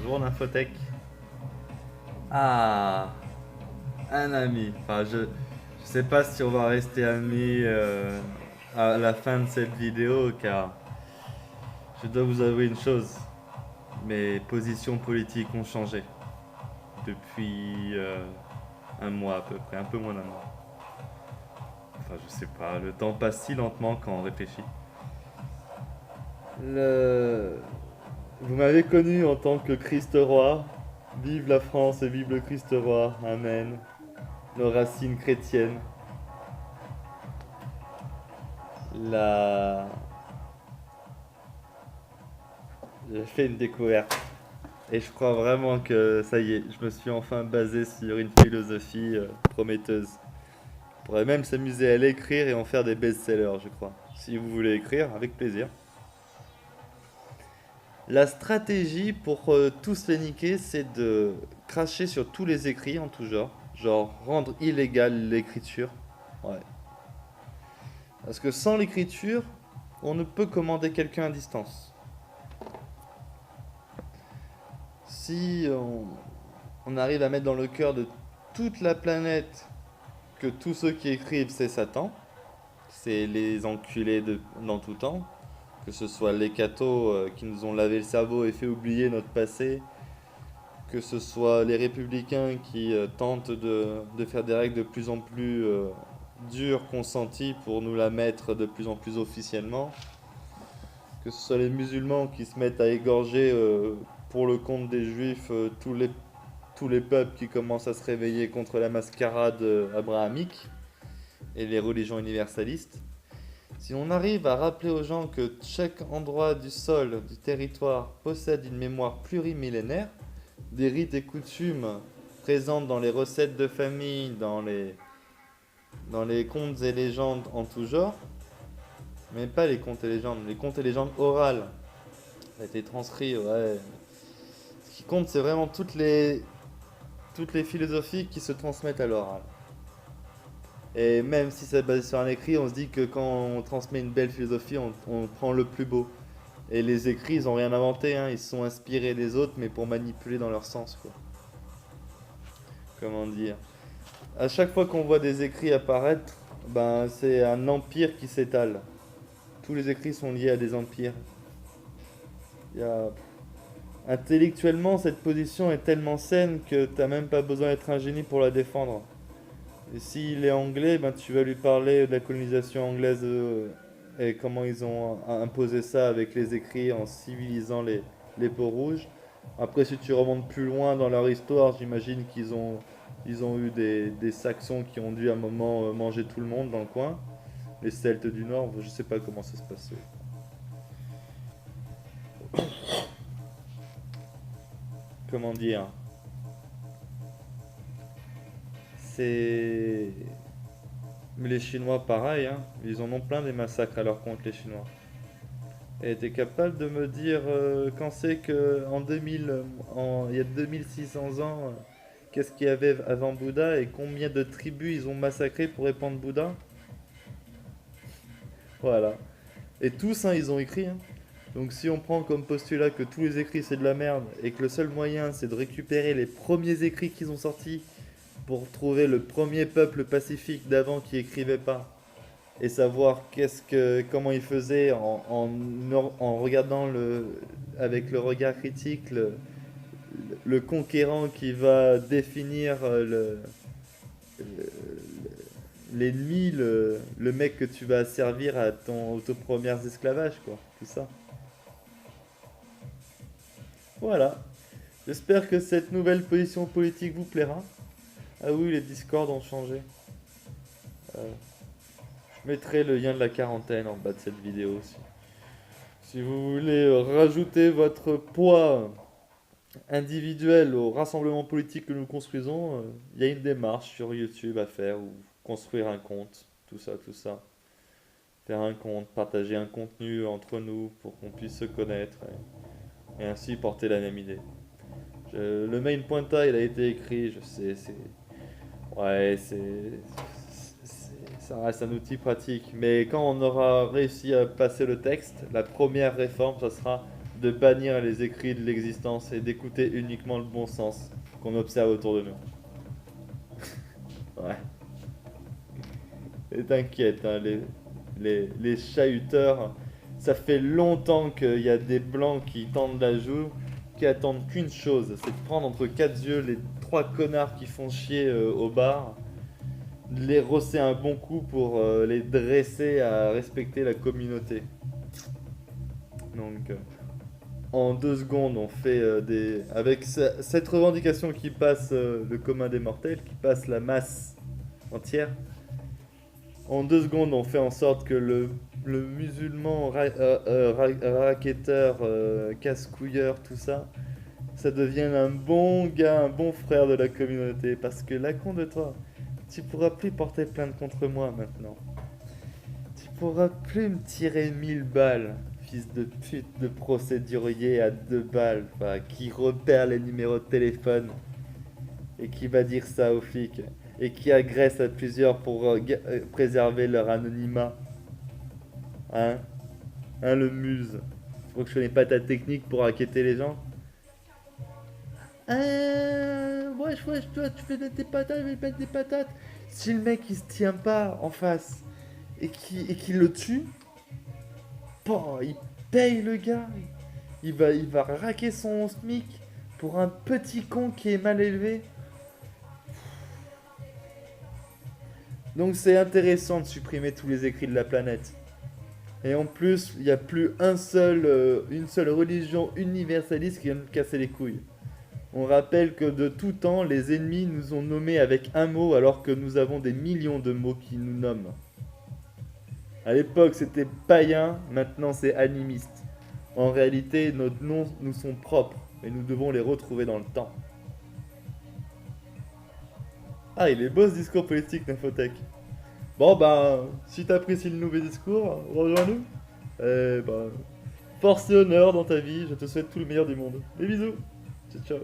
Bonjour l'infotech. Ah, un ami. Enfin, je sais pas si on va rester amis à la fin de cette vidéo car je dois vous avouer une chose. Mes positions politiques ont changé depuis un mois à peu près, un peu moins d'un mois. Enfin, je sais pas, le temps passe si lentement quand on réfléchit. Le... Vous m'avez connu en tant que Christ roi. Vive la France et vive le Christ roi. Amen. Nos racines chrétiennes. La... J'ai fait une découverte. Et je crois vraiment que ça y est, je me suis enfin basé sur une philosophie prometteuse. On pourrait même s'amuser à l'écrire et en faire des best-sellers, je crois. Si vous voulez écrire, avec plaisir. La stratégie pour tous les niquer, c'est de cracher sur tous les écrits en tout genre. Genre rendre illégale l'écriture. Ouais. Parce que sans l'écriture, on ne peut commander quelqu'un à distance. Si on arrive à mettre dans le cœur de toute la planète que tous ceux qui écrivent, c'est Satan, c'est les enculés dans tout temps, que ce soit les cathos qui nous ont lavé le cerveau et fait oublier notre passé, que ce soit les républicains qui tentent de faire des règles de plus en plus dures, consenties, pour nous la mettre de plus en plus officiellement, que ce soit les musulmans qui se mettent à égorger pour le compte des juifs tous les peuples qui commencent à se réveiller contre la mascarade abrahamique et les religions universalistes. Si on arrive à rappeler aux gens que chaque endroit du sol, du territoire, possède une mémoire plurimillénaire, des rites et coutumes présentes dans les recettes de famille, dans les contes et légendes en tout genre, mais pas les contes et légendes orales, ça a été transcrit, ouais. Ce qui compte, c'est vraiment toutes les philosophies qui se transmettent à l'oral. Et même si c'est basé sur un écrit, on se dit que quand on transmet une belle philosophie, on prend le plus beau. Et les écrits, ils ont rien inventé, hein, ils se sont inspirés des autres, mais pour manipuler dans leur sens, quoi. Comment dire? À chaque fois qu'on voit des écrits apparaître, ben c'est un empire qui s'étale. Tous les écrits sont liés à des empires. Il y a... Intellectuellement, cette position est tellement saine que t'as même pas besoin d'être un génie pour la défendre. Et s'il est anglais, ben tu vas lui parler de la colonisation anglaise et comment ils ont imposé ça avec les écrits en civilisant les peaux rouges. Après, si tu remontes plus loin dans leur histoire, j'imagine ils ont eu des Saxons qui ont dû à un moment manger tout le monde dans le coin. Les Celtes du Nord, je sais pas comment ça se passait. Comment dire? C'est... Mais les Chinois, pareil, hein. Ils en ont plein des massacres à leur compte, les Chinois. Et t'es capable de me dire quand c'est que en 2000, il y a 2600 ans, qu'est-ce qu'il y avait avant Bouddha et combien de tribus ils ont massacré pour répandre Bouddha? Voilà. Et tous, hein, ils ont écrit, hein. Donc si on prend comme postulat que tous les écrits c'est de la merde et que le seul moyen c'est de récupérer les premiers écrits qu'ils ont sortis pour trouver le premier peuple pacifique d'avant qui écrivait pas, et savoir comment il faisait en regardant avec le regard critique le conquérant qui va définir l'ennemi, le mec que tu vas servir aux premiers esclavages, quoi, tout ça. Voilà. J'espère que cette nouvelle position politique vous plaira. Ah oui, les discords ont changé. Euh, je mettrai le lien de la quarantaine en bas de cette vidéo aussi. Si vous voulez rajouter votre poids individuel au rassemblement politique que nous construisons, il y a une démarche sur YouTube à faire, ou construire un compte, tout ça, tout ça. Faire un compte, partager un contenu entre nous pour qu'on puisse se connaître et ainsi porter la même idée. Le main pointa, il a été écrit, je sais, c'est... Ouais, ça reste un outil pratique. Mais quand on aura réussi à passer le texte, la première réforme, ça sera de bannir les écrits de l'existence et d'écouter uniquement le bon sens qu'on observe autour de nous. Ouais. Et t'inquiète, hein, les chahuteurs, ça fait longtemps qu'il y a des blancs qui tendent la joue, qui attendent qu'une chose, c'est de prendre entre quatre yeux les trois connards qui font chier au bar, de les rosser un bon coup pour les dresser à respecter la communauté. Donc, en 2 secondes, on fait des... Avec cette revendication qui passe le commun des mortels, qui passe la masse entière, en 2 secondes, on fait en sorte que le musulman, racketteur, casse-couilleur, tout ça, ça devienne un bon gars, un bon frère de la communauté. Parce que la con de toi, tu pourras plus porter plainte contre moi maintenant. Tu pourras plus me tirer 1000 balles, fils de pute de procédurier à 2 balles, enfin, qui repère les numéros de téléphone et qui va dire ça aux flics et qui agresse à plusieurs pour préserver leur anonymat. Hein? Hein, le muse? Tu crois que je connais pas ta technique pour inquiéter les gens? Wesh, toi, tu fais des patates, je vais mettre des patates. Si le mec il se tient pas en face et qui le tue, bon, il paye le gars. Il va raquer son SMIC pour un petit con qui est mal élevé. Donc c'est intéressant de supprimer tous les écrits de la planète. Et en plus, il n'y a plus une seule religion universaliste qui vient nous casser les couilles. On rappelle que de tout temps, les ennemis nous ont nommés avec un mot alors que nous avons des millions de mots qui nous nomment. À l'époque, c'était païen, maintenant c'est animiste. En réalité, nos noms nous sont propres et nous devons les retrouver dans le temps. Ah, il est beau ce discours politique, Nafotech. Bon, bah, si t'apprécies le nouveau discours, rejoins-nous. Et bah, force et honneur dans ta vie, je te souhaite tout le meilleur du monde. Des bisous. Ciao, ciao.